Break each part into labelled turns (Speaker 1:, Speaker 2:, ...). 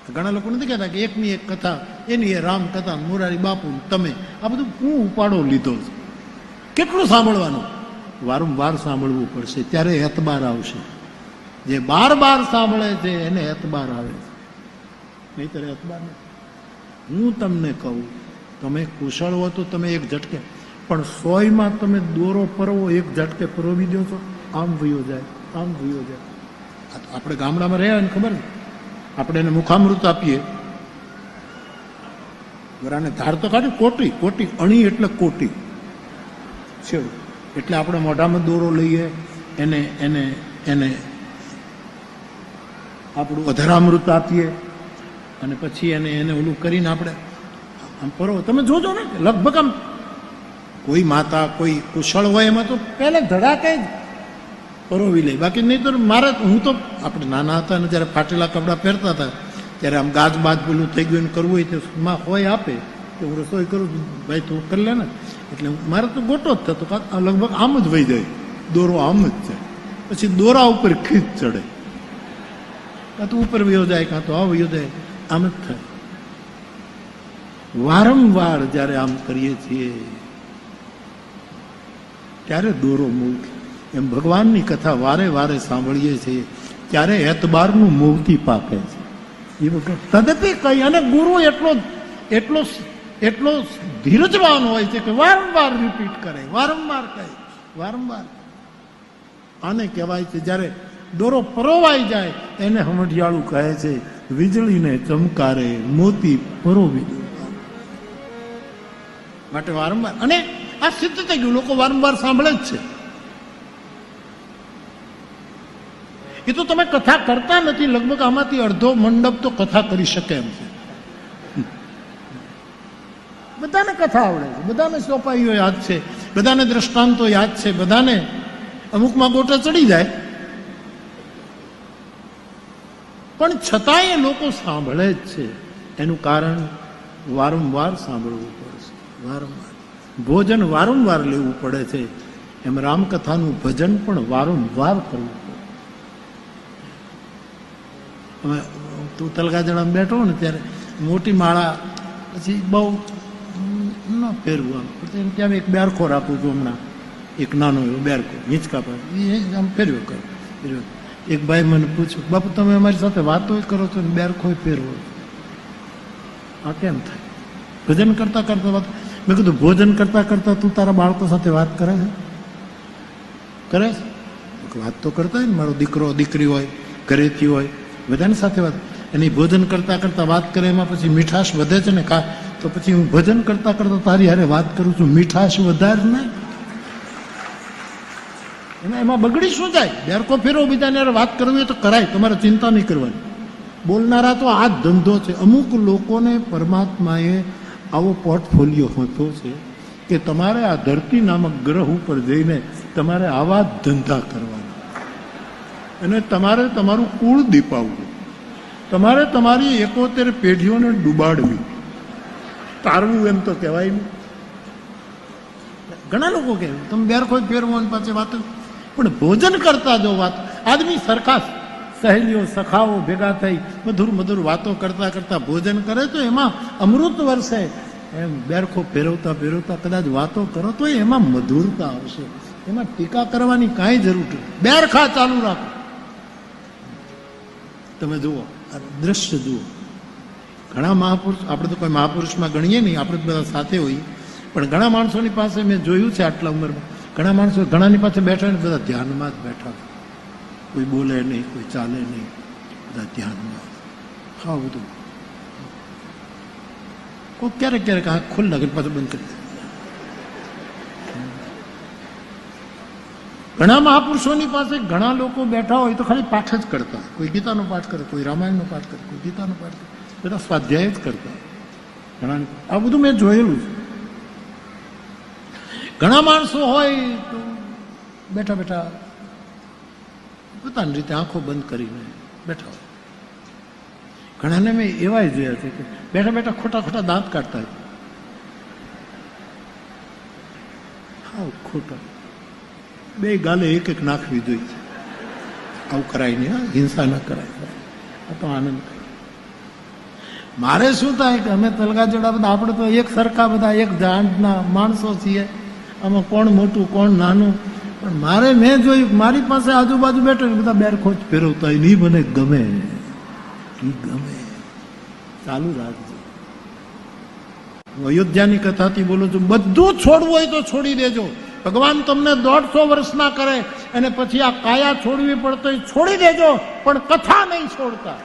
Speaker 1: ઘણા લોકો નથી કહેતા કે એકની એક કથા, એની એ રામ કથા, મોરારી બાપુ, તમે આ બધું હું ઉપાડો લીધો છે. કેટલું સાંભળવાનું? વારંવાર સાંભળવું પડશે, ત્યારે એતબાર આવશે. જે બાર બાર સાંભળે છે એને એતબાર આવે છે, નહીતર એતબાર નથી. હું તમને કહું, તમે કુશળ હો તો તમે એક ઝટકે, પણ 100માં તમે દોરો પરવો એક ઝટકે પરોવી દો છો, આમ વયો જાય, આમ વયો જાય. આપણે ગામડામાં રહ્યા ને ખબર ને, આપણે એને મુખામૃત આપીએ, વરાને ધાર તો કાઢી, કોટી કોટી અણી એટલે કોટી છે, એટલે આપણે મોઢામાં દોરો લઈએ, એને એને એને આપણું અધરામૃત આપીએ, અને પછી એને એને ઓલું કરીને આપણે આમ પરો. તમે જોજો ને લગભગ આમ કોઈ માતા કોઈ કુશળ હોય એમાં તો પહેલા ધડાકે જ પરોવી લે, બાકી નહીં તો મારે, હું તો આપણે નાના હતા ને જ્યારે ફાટેલા કપડાં પહેરતા હતા ત્યારે આમ ગાજ બાજ પેલું થઈ ગયું કરવું હોય તો માં હોય આપે કે હું રસોઈ કરું, ભાઈ તું કરી લે ને, એટલે મારે તો ગોટો જ થતો, લગભગ આમ જ વહી જાય, દોરો આમ જ જાય, પછી દોરા ઉપર ખીચ ચડે, કાં તો ઉપર વયો જાય કાં તો આ વયો જાય, આમ જ થાય. વારંવાર જ્યારે આમ કરીએ છીએ ત્યારે દોરો મૂકે. એમ ભગવાનની કથા વારે વારે સાંભળીએ છીએ ત્યારે એતબારનું મુક્તિ પાકે છે. એ વખત તદપી કઈ, અને ગુરુ એટલો એટલો એટલો ધીરજવાન હોય છે કે વારંવાર રિપીટ કરે, વારંવાર કહે, વારંવાર. આને કહેવાય છે જ્યારે દોરો પરોવાઈ જાય એને હમઢિયાળું કહે છે વીજળીને ચમકારે મોતી પરોવી દો. માટે વારંવાર, અને આ સિદ્ધ થઈ ગયું, લોકો વારંવાર સાંભળે જ છે. એ તો તમે કથા કરતા નથી, લગભગ આમાંથી અડધો મંડપ તો કથા કરી શકે એમ છે. બધાને કથા આવડે છે, બધાને સોપાઈઓ યાદ છે, બધાને દ્રષ્ટાંતો યાદ છે, બધાને અમુકમાં ગોટા ચડી જાય, પણ છતાંય લોકો સાંભળે જ છે. એનું કારણ વારંવાર સાંભળવું પડશે, વારંવાર. ભોજન વારંવાર લેવું પડે છે, એમ રામકથાનું ભજન પણ વારંવાર કરવું પડે. તું તલગાજણામાં બેઠો ને ત્યારે મોટી માળા પછી બહુ ન ફેરવું, આમ ત્યાં એક બેરખો રાખું છું હમણાં, એક નાનો એવો બેરખો હિંચકા પર આમ ફેરવ્યો કરો. એક ભાઈ મને પૂછ્યું, બાપુ તમે અમારી સાથે વાતો કરો છો ને બેરખો ફેરવો, આ કેમ થાય? ભજન કરતા કરતા વાત. મેં કીધું ભોજન કરતા કરતા તું તારા બાળકો સાથે વાત કરે છે? કરે છે? વાત તો કરતા હોય ને, મારો દીકરો દીકરી હોય, ઘરેથી હોય, બધાની સાથે વાત. એની ભોજન કરતા કરતા વાત કરે, એમાં પછી મીઠાશ વધે છે ને, તો પછી હું ભજન કરતા કરતા તારી હારે વાત કરું છું, મીઠાશ વધારે ને એમાં બગડી શું જાય? બેરકો ફેરવો, બીજાને વાત કરવી હોય તો કરાય, તમારે ચિંતા નહીં કરવાની. બોલનારા તો આ જ ધંધો છે. અમુક લોકોને પરમાત્માએ આવો પોર્ટફોલિયો હોતો છે કે તમારે આ ધરતી નામક ગ્રહ ઉપર જઈને તમારે આવા જ ધંધા કરવાના, અને તમારે તમારું કુળ દીપાવવું, તમારે તમારી 71 પેઢીઓને ડૂબાડવી, તારવું એમ તો કહેવાય નહીં. ઘણા લોકો કહે તમે બેરખો ફેરવો પાછી વાત, પણ ભોજન કરતા જો વાત, આદમી સરખા સહેલીઓ સખાઓ ભેગા થઈ મધુર મધુર વાતો કરતા કરતા ભોજન કરે તો એમાં અમૃત વરસે. એમ બેરખો ફેરવતા ફેરવતા કદાચ વાતો કરો તો એમાં મધુરતા આવશે, એમાં ટીકા કરવાની કાંઈ જરૂર નથી. બેરખા ચાલુ રાખો. તમે જુઓ, દ્રશ્ય જુઓ, ઘણા મહાપુરુષ, આપણે તો કોઈ મહાપુરુષમાં ગણીએ નહીં, આપણે બધા સાથે હોઈએ, પણ ઘણા માણસોની પાસે મેં જોયું છે આટલા ઉંમરમાં, ઘણા માણસો ઘણાની પાસે બેઠા ને બધા ધ્યાનમાં જ બેઠા, કોઈ બોલે નહીં, કોઈ ચાલે નહીં, બધા ધ્યાનમાં. હા બધું કોઈ ક્યારેક ક્યારેક આંખ ખુલ્લા કરી પાછું બંધ કરી દે. ઘણા મહાપુરુષોની પાસે ઘણા લોકો બેઠા હોય તો ખાલી પાઠ જ કરતા, કોઈ ગીતાનો પાઠ કરે, કોઈ રામાયણનો પાઠ કરે, કોઈ ગીતાનો પાઠ કરે, બધા સ્વાધ્યાય જ કરતા. ઘણા આ બધું મેં જોયેલું છે. ઘણા માણસો હોય તો બેઠા બેઠા પોતાની રીતે આંખો બંધ કરીને બેઠા હોય. ઘણાને મેં એવાય જોયા છે કે બેઠા બેઠા ખોટા ખોટા દાંત કાઢતા હોય. હા ખોટા, બે ગાલે એક એક નાખવી જોઈએ છે. આવું કરાય નહીં, હિંસા ન કરાય, આ તો આનંદ થાય. મારે શું થાય કે અમે તલગાજડા બધા આપણે તો એક સરખા બધા એક જાણના માણસો છીએ, આમાં કોણ મોટું કોણ નાનું. પણ મારે મેં જોયું મારી પાસે આજુબાજુ બેઠો બધા બેરખો જ ફેરવતા હોય, નહીં મને ગમે ગમે. ચાલુ રાખજો. હું અયોધ્યાની કથાથી બોલું છું, બધું છોડવું હોય તો છોડી દેજો. ભગવાન તમને 150 વર્ષના કરે અને પછી આ કાયા છોડવી પડતો છોડી દેજો, પણ કથા નહીં છોડતા.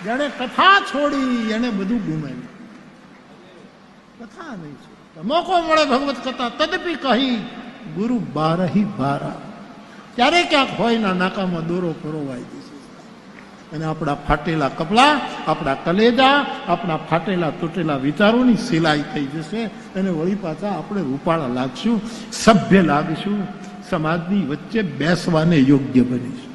Speaker 1: જેને કથા છોડી એને બધું ગુમાવ્યું. કથા નહીં છોડતા. મોકો મળે ભગવત કથા તદપી કહી ગુરુ બારહી બારા. ક્યારે ક્યાંક હોય ના નાકામાં દોરો પરોવાઈ જશે અને આપણા ફાટેલા કપડા, આપણા કલેજા, આપણા ફાટેલા તૂટેલા વિચારોની સિલાઈ થઈ જશે અને વળી પાછા આપણે રૂપાળા લાગશું, સભ્ય લાગશું, સમાજની વચ્ચે બેસવાને યોગ્ય બનીશું.